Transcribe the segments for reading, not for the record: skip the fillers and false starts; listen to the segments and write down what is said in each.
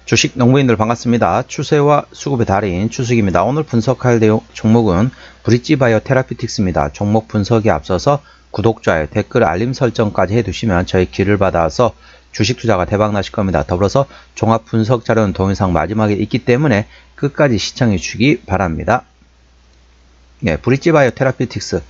주식 농부인들 반갑습니다. 추세와 수급의 달인 추수익입니다. 오늘 분석할 종목은 브릿지 바이오 테라피틱스입니다. 종목 분석에 앞서서 구독, 좋아요, 댓글, 알림 설정까지 해두시면 저희 길을 받아서 주식 투자가 대박 나실 겁니다. 더불어서 종합 분석 자료는 동영상 마지막에 있기 때문에 끝까지 시청해 주시기 바랍니다. 네, 브릿지 바이오 테라피틱스.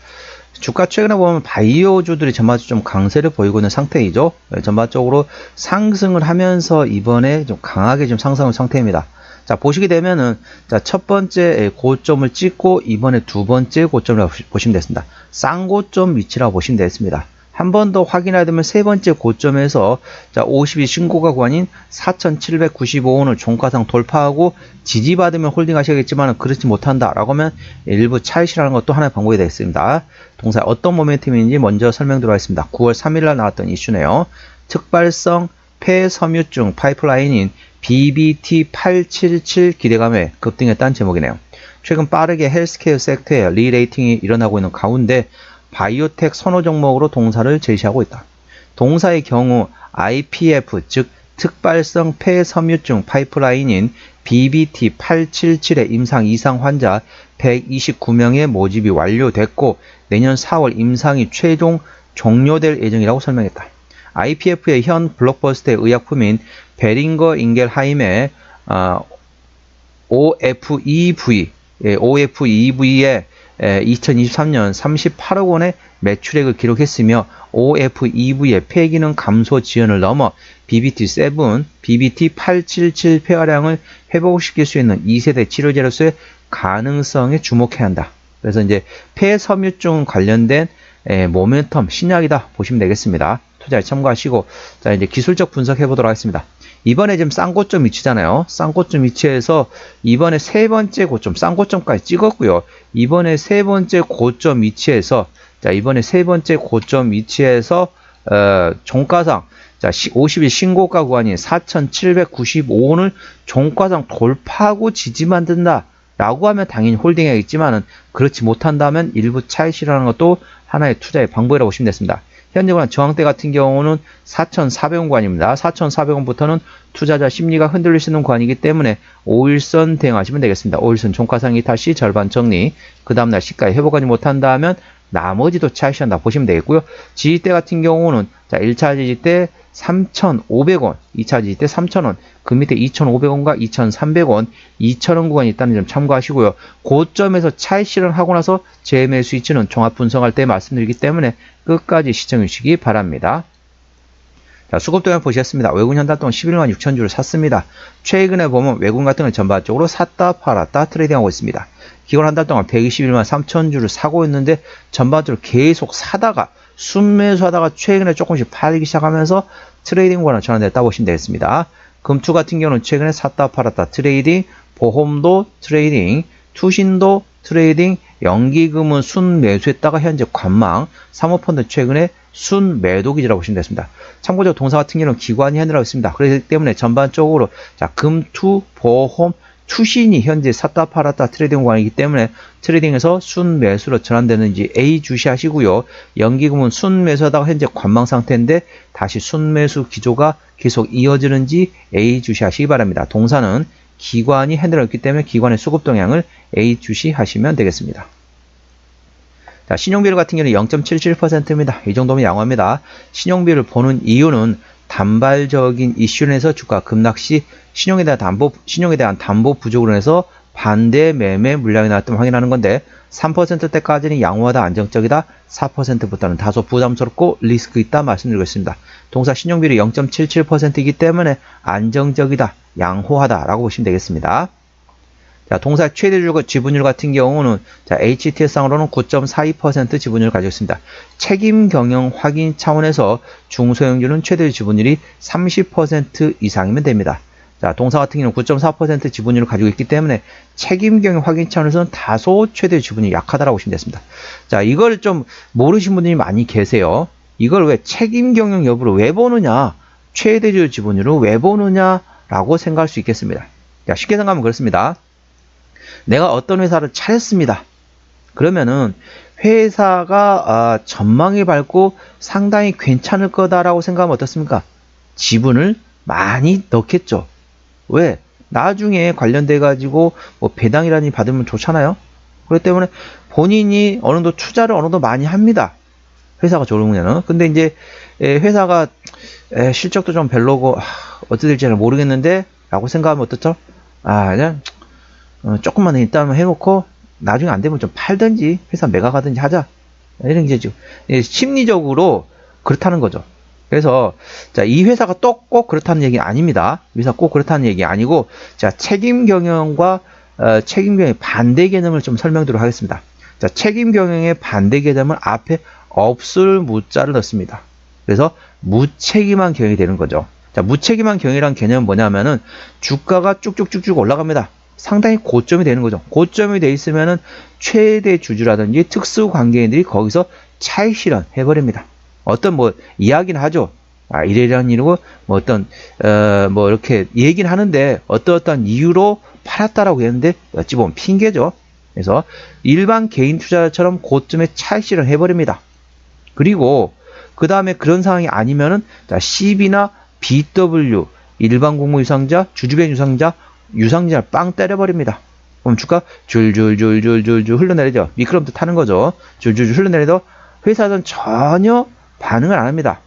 주가 최근에 보면 바이오주들이 전반적으로 좀 강세를 보이고 있는 상태이죠. 전반적으로 상승을 하면서 이번에 좀 강하게 좀 상승한 상태입니다. 자, 보시게 되면은, 자, 첫 번째 고점을 찍고 이번에 두 번째 고점을 보시면 되겠습니다. 쌍고점 위치라고 보시면 되겠습니다. 한 번 더 확인해야 되면 세 번째 고점에서 자 50일 신고가 구간인 4,795원을 종가상 돌파하고 지지받으면 홀딩 하셔야겠지만 그렇지 못한다 라고 하면 일부 차익이라는 것도 하나의 방법이 되겠습니다. 동사 어떤 모멘텀인지 먼저 설명드리도록 하겠습니다. 9월 3일날 나왔던 이슈네요. 특발성 폐섬유증 파이프라인인 BBT877 기대감에 급등했다는 제목이네요. 최근 빠르게 헬스케어 섹터에 리레이팅이 일어나고 있는 가운데 바이오텍 선호 종목으로 동사를 제시하고 있다. 동사의 경우 IPF 즉 특발성 폐섬유증 파이프라인인 BBT877의 임상 이상 환자 129명의 모집이 완료됐고 내년 4월 임상이 최종 종료될 예정이라고 설명했다. IPF의 현 블록버스터의 의약품인 베링거 인겔하임의 OFEV의 2023년 38억 원의 매출액을 기록했으며 OFEV의 폐기능 감소 지연을 넘어 BBT7, BBT877 폐활량을 회복시킬 수 있는 2세대 치료제로서의 가능성에 주목해야 한다. 그래서 이제 폐섬유증 관련된 모멘텀 신약이다 보시면 되겠습니다. 투자에 참고하시고 자 이제 기술적 분석해 보도록 하겠습니다. 이번에 지금 쌍고점 위치잖아요. 쌍고점 위치에서 이번에 세 번째 고점, 쌍고점까지 찍었고요. 이번에 세 번째 고점 위치에서 자 이번에 세 번째 고점 위치에서 종가상 자 50일 신고가 구간인 4,795원을 종가상 돌파하고 지지 만든다. 라고 하면 당연히 홀딩해야겠지만은 그렇지 못한다면 일부 차익이라는 것도 하나의 투자의 방법이라고 보시면 됐습니다. 현재 구간 저항대 같은 경우는 4,400원 구간입니다. 4,400원부터는 투자자 심리가 흔들릴 수 있는 구간이기 때문에 5일선 대응하시면 되겠습니다. 5일선 종가상이 다시 절반 정리, 그 다음날 시가에 회복하지 못한다면 나머지도 차익한다 보시면 되겠고요. 지지대 같은 경우는 자 1차 지지대 3,500원, 2차 지지대 3,000원, 그 밑에 2,500원과 2,300원, 2,000원 구간이 있다는 점 참고하시고요. 고점에서 차익 실현하고 나서 재매수 위치는 종합 분석할 때 말씀드리기 때문에 끝까지 시청해 주시기 바랍니다. 자, 수급 동향 보셨습니다. 외국인 한 달 동안 11만 6천 주를 샀습니다. 최근에 보면 외국인 같은 건 전반적으로 샀다 팔았다 트레이딩하고 있습니다. 기존 한 달 동안 121만 3천 주를 사고 있는데 전반적으로 계속 사다가 순매수하다가 최근에 조금씩 팔기 시작하면서 트레이딩과는 전환됐다고 보시면 되겠습니다. 금투 같은 경우는 최근에 샀다 팔았다 트레이딩, 보험도 트레이딩, 투신도 트레이딩, 연기금은 순매수했다가 현재 관망, 사모펀드 최근에 순매도 기지라고 보시면 되겠습니다. 참고적으로 동사 같은 경우는 기관이 해내라고 있습니다. 그렇기 때문에 전반적으로 자 금투, 보험, 투신이 현재 샀다 팔았다 트레이딩 구간이기 때문에 트레이딩에서 순매수로 전환되는지 A 주시하시고요. 연기금은 순매수하다가 현재 관망 상태인데 다시 순매수 기조가 계속 이어지는지 A 주시하시기 바랍니다. 동사는 기관이 핸들어 있기 때문에 기관의 수급 동향을 A 주시하시면 되겠습니다. 자, 신용비율 같은 경우는 0.77%입니다. 이 정도면 양호합니다. 신용비율을 보는 이유는 단발적인 이슈에서 주가 급락 시 신용에 대한 담보 부족으로 해서 반대 매매 물량이 나왔다면 확인하는 건데 3%대까지는 양호하다 안정적이다 4%부터는 다소 부담스럽고 리스크 있다 말씀드리고 있습니다. 동사 신용비율이 0.77%이기 때문에 안정적이다 양호하다 라고 보시면 되겠습니다. 자, 동사 최대 지분율 같은 경우는 자, HTS상으로는 9.42% 지분율을 가지고 있습니다. 책임 경영 확인 차원에서 중소형주는 최대 지분율이 30% 이상이면 됩니다. 자, 동사 같은 경우는 9.4% 지분율을 가지고 있기 때문에 책임 경영 확인 차원에서는 다소 최대 지분율이 약하다라고 보시면 됐습니다. 자, 이걸 좀 모르시는 분들이 많이 계세요. 이걸 왜 책임 경영 여부를 왜 보느냐, 최대 지분율을 왜 보느냐라고 생각할 수 있겠습니다. 자, 쉽게 생각하면 그렇습니다. 내가 어떤 회사를 차렸습니다. 그러면은 회사가 전망이 밝고 상당히 괜찮을 거다라고 생각하면 어떻습니까? 지분을 많이 넣겠죠. 왜? 나중에 관련돼 가지고 뭐 배당이라니 받으면 좋잖아요. 그렇기 때문에 본인이 어느 정도 투자를 어느 정도 많이 합니다. 회사가 좋으면은. 근데 이제 회사가 실적도 좀 별로고 어떻게 될지는 모르겠는데 라고 생각하면 어떻죠? 그냥 조금만 일단 해놓고 나중에 안 되면 좀 팔든지 회사 매각하든지 하자. 이런 게 지금 심리적으로 그렇다는 거죠. 그래서 자, 이 회사가 또 꼭 그렇다는 얘기 아닙니다. 이 회사 꼭 그렇다는 얘기 아니고 자, 책임 경영과 책임 경영의 반대 개념을 좀 설명드리도록 하겠습니다. 자, 책임 경영의 반대 개념은 앞에 없을 무자를 넣습니다. 그래서 무책임한 경영이 되는 거죠. 자, 무책임한 경영이란 개념은 뭐냐면은 주가가 쭉쭉쭉쭉 올라갑니다. 상당히 고점이 되는 거죠. 고점이 돼 있으면은 최대 주주라든지 특수 관계인들이 거기서 차익 실현 해버립니다. 어떤 뭐 이야기는 하죠. 이래란 이유고 뭐 어떤 뭐 이렇게 얘기는 하는데 어떠한 이유로 팔았다라고 했는데 어찌 보면 핑계죠. 그래서 일반 개인 투자자처럼 고점에 차익 실현 해버립니다. 그리고 그 다음에 그런 상황이 아니면은 자, CB나 BW 일반 공모 유상자, 주주변 유상자, 유상자를 빵 때려버립니다. 그럼 주가 줄줄줄줄줄줄 흘러내리죠. 미끄럼틀 타는 거죠. 줄줄줄 흘러내려도 회사는 전혀 반응을 안 합니다.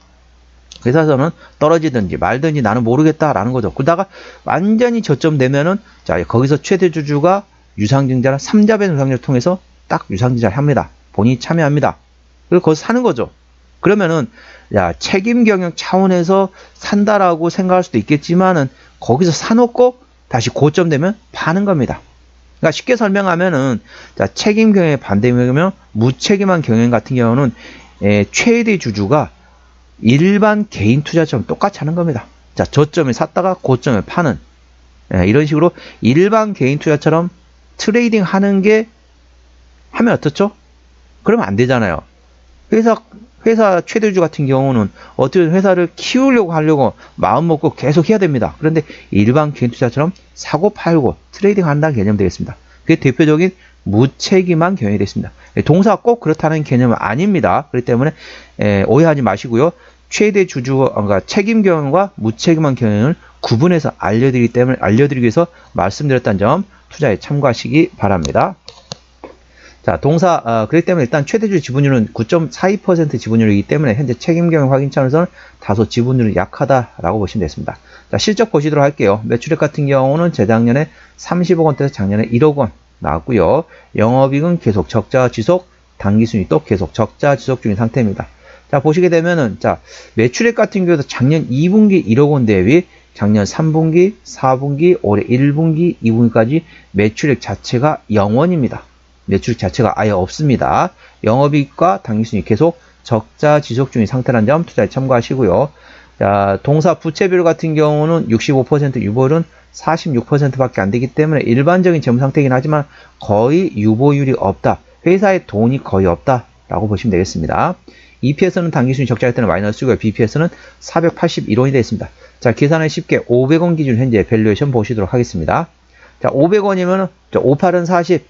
회사에서는 떨어지든지 말든지 나는 모르겠다라는 거죠. 그러다가 완전히 저점 되면은 자, 거기서 최대 주주가 유상증자나 3자변 유상증자를 통해서 딱 유상증자를 합니다. 본인이 참여합니다. 그리고 거기서 사는 거죠. 그러면은 야, 책임 경영 차원에서 산다라고 생각할 수도 있겠지만은 거기서 사놓고 다시 고점 되면 파는 겁니다. 그러니까 쉽게 설명하면은 자, 책임 경영의 반대면 무책임한 경영 같은 경우는 최대 주주가 일반 개인 투자처럼 똑같이 하는 겁니다. 자, 저점에 샀다가 고점에 파는 이런 식으로 일반 개인 투자처럼 트레이딩 하는 게 하면 어떻죠? 그러면 안 되잖아요. 회사 최대주 같은 경우는 어떻게 회사를 키우려고 하려고 마음 먹고 계속 해야 됩니다. 그런데 일반 개인 투자처럼 사고 팔고 트레이딩 한다는 개념 되겠습니다. 그게 대표적인 무책임한 경영이 됐습니다. 동사가 꼭 그렇다는 개념은 아닙니다. 그렇기 때문에 오해하지 마시고요. 최대 주주, 그러니까 책임 경영과 무책임한 경영을 구분해서 알려드리기 위해서 말씀드렸다는 점 투자에 참고하시기 바랍니다. 자, 동사, 그렇기 때문에 일단 최대주 지분율은 9.42% 지분율이기 때문에 현재 책임 경영 확인 차원에서는 다소 지분율이 약하다라고 보시면 되겠습니다. 자, 실적 보시도록 할게요. 매출액 같은 경우는 재작년에 30억 원대에서 작년에 1억 원 나왔고요. 영업이익은 계속 적자 지속, 당기순이익도 계속 적자 지속 중인 상태입니다. 자, 보시게 되면은, 자, 매출액 같은 경우도 작년 2분기 1억 원 대비 작년 3분기, 4분기, 올해 1분기, 2분기까지 매출액 자체가 0원입니다. 매출액 자체가 아예 없습니다. 영업이익과 당기순이익 계속 적자 지속 중인 상태라는 점 투자에 참고하시고요. 자, 동사 부채 비율 같은 경우는 65%, 유보율은 46%밖에 안 되기 때문에 일반적인 재무 상태이긴 하지만 거의 유보율이 없다. 회사에 돈이 거의 없다라고 보시면 되겠습니다. EPS는 당기순이익 적자일 때는 마이너스고요. BPS는 481원이 되어 있습니다. 자, 계산을 쉽게 500원 기준 현재 밸류에이션 보시도록 하겠습니다. 자, 500원이면 58은 40,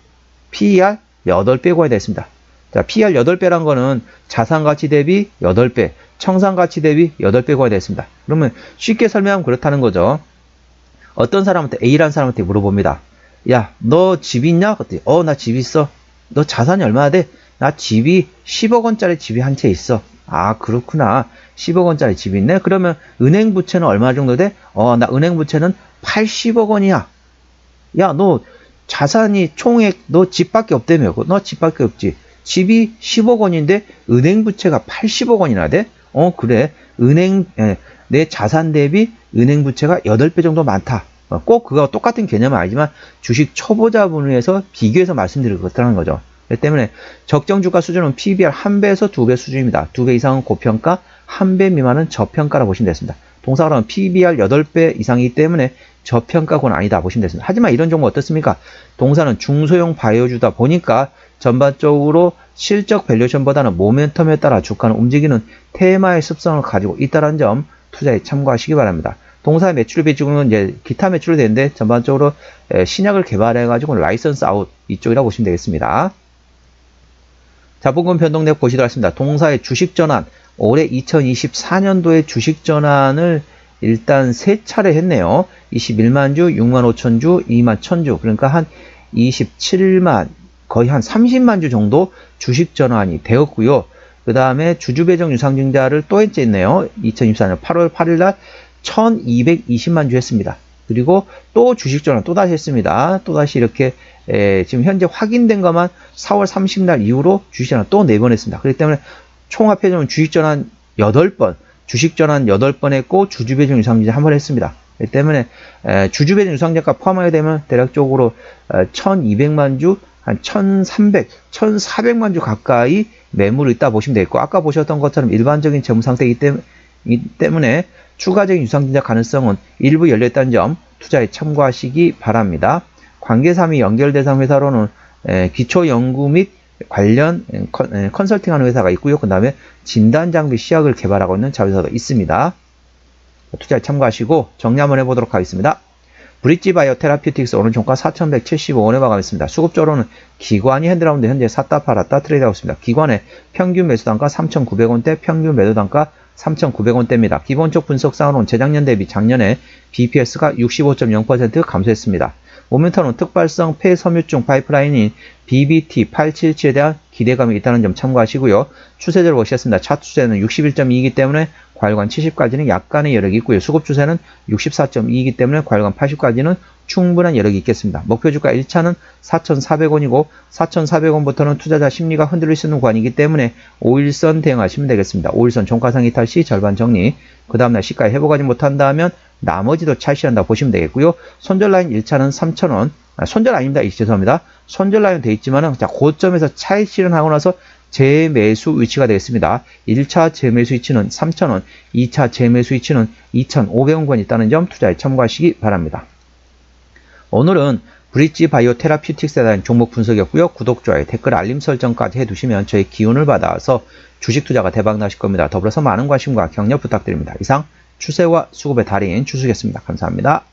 PER 8배가 됐습니다. 자, PER 8배란 거는 자산가치 대비 8배, 청산가치 대비 8배가 됐습니다. 그러면 쉽게 설명하면 그렇다는 거죠. 어떤 사람한테, A라는 사람한테 물어봅니다. 야, 너 집 있냐? 그랬더니, 나 집 있어. 너 자산이 얼마나 돼? 나 집이 10억 원짜리 집이 한 채 있어. 아, 그렇구나. 10억 원짜리 집이 있네? 그러면 은행 부채는 얼마 정도 돼? 나 은행 부채는 80억 원이야. 야, 너 자산이 총액 너 집밖에 없다며. 너 집밖에 없지. 집이 10억 원인데 은행 부채가 80억 원이나 돼? 그래. 내 자산 대비 은행 부채가 8배 정도 많다. 꼭 그거와 똑같은 개념은 아니지만 주식 초보자분을 위해서 비교해서 말씀드릴 것이라는 거죠. 그렇기 때문에 적정 주가 수준은 PBR 1배에서 2배 수준입니다. 2배 이상은 고평가, 1배 미만은 저평가라고 보시면 되겠습니다. 동사로는 PBR 8배 이상이기 때문에 저평가곤 아니다 보시면 되겠습니다. 하지만 이런 종목 어떻습니까? 동사는 중소형 바이오주다 보니까 전반적으로 실적 밸류에이션보다는 모멘텀에 따라 주가는 움직이는 테마의 습성을 가지고 있다는 점 투자에 참고하시기 바랍니다. 동사의 매출 비중은 이제 기타 매출이 되는데 전반적으로 신약을 개발해가지고 라이선스 아웃 이쪽이라고 보시면 되겠습니다. 자본금 변동 내역 보시도록 하겠습니다. 동사의 주식 전환, 올해 2024년도에 주식 전환을 일단 3차례 했네요. 21만 주, 6만 5천 주, 2만 1천 주. 그러니까 한 27만, 거의 한 30만 주 정도 주식 전환이 되었고요. 그 다음에 주주배정 유상증자를 또 했네요. 2024년 8월 8일 날 1220만 주 했습니다. 그리고 또 주식 전환 또 다시 했습니다. 또 다시 이렇게 지금 현재 확인된 것만 4월 30일 이후로 주식 전환 또 4번 했습니다. 그렇기 때문에 총합해보면 주식 전환 8번, 주식 전환 8번 했고 주주배정 유상증자 1번 했습니다. 그렇기 때문에 주주배정 유상증자가 포함하게 되면 대략적으로 1200만 주, 한 1300, 1400만 주 가까이 매물이 있다 보시면 되겠고, 아까 보셨던 것처럼 일반적인 재무 상태이기 때문에 추가적인 유상증자 가능성은 일부 열려있다는 점 투자에 참고하시기 바랍니다. 관계사 및 연결 대상 회사로는 기초연구 및 관련 컨설팅하는 회사가 있고요. 그 다음에 진단장비 시약을 개발하고 있는 자회사도 있습니다. 투자에 참고하시고 정리 한번 해보도록 하겠습니다. 브릿지 바이오 테라피틱스 오늘 종가 4,175원에 마감했습니다. 수급적으로는 기관이 핸드라운드 현재 샀다 팔았다 트레이드하고 있습니다. 기관의 평균 매수 단가 3,900원대, 평균 매도 단가 3,900원대입니다. 기본적 분석상으로는 재작년 대비 작년에 BPS가 65.0% 감소했습니다. 모멘텀은 특발성 폐섬유증 파이프라인인 BBT877에 대한 기대감이 있다는 점 참고하시고요. 추세대로 보시겠습니다. 차트 추세는 61.2이기 때문에 과열관 70까지는 약간의 여력이 있고요. 수급 추세는 64.2이기 때문에 과열관 80까지는 충분한 여력이 있겠습니다. 목표 주가 1차는 4,400원이고 4,400원부터는 투자자 심리가 흔들릴 수 있는 구간이기 때문에 5일선 대응하시면 되겠습니다. 5일선 종가상 이탈 시 절반 정리, 그 다음날 시가에 회복하지 못한다면 나머지도 차익실한다 보시면 되겠고요. 손절라인 1차는 3,000원, 손절 아닙니다. 죄송합니다. 손절 라인 되어 있지만은 자, 고점에서 차익 실현하고 나서 재매수 위치가 되겠습니다. 1차 재매수 위치는 3,000원, 2차 재매수 위치는 2,500원권 있다는 점 투자에 참고하시기 바랍니다. 오늘은 브릿지 바이오 테라피틱스에 대한 종목 분석이었고요. 구독, 좋아요, 댓글, 알림 설정까지 해두시면 저의 기운을 받아서 주식 투자가 대박 나실 겁니다. 더불어서 많은 관심과 격려 부탁드립니다. 이상 추세와 수급의 달인 추수겠습니다. 감사합니다.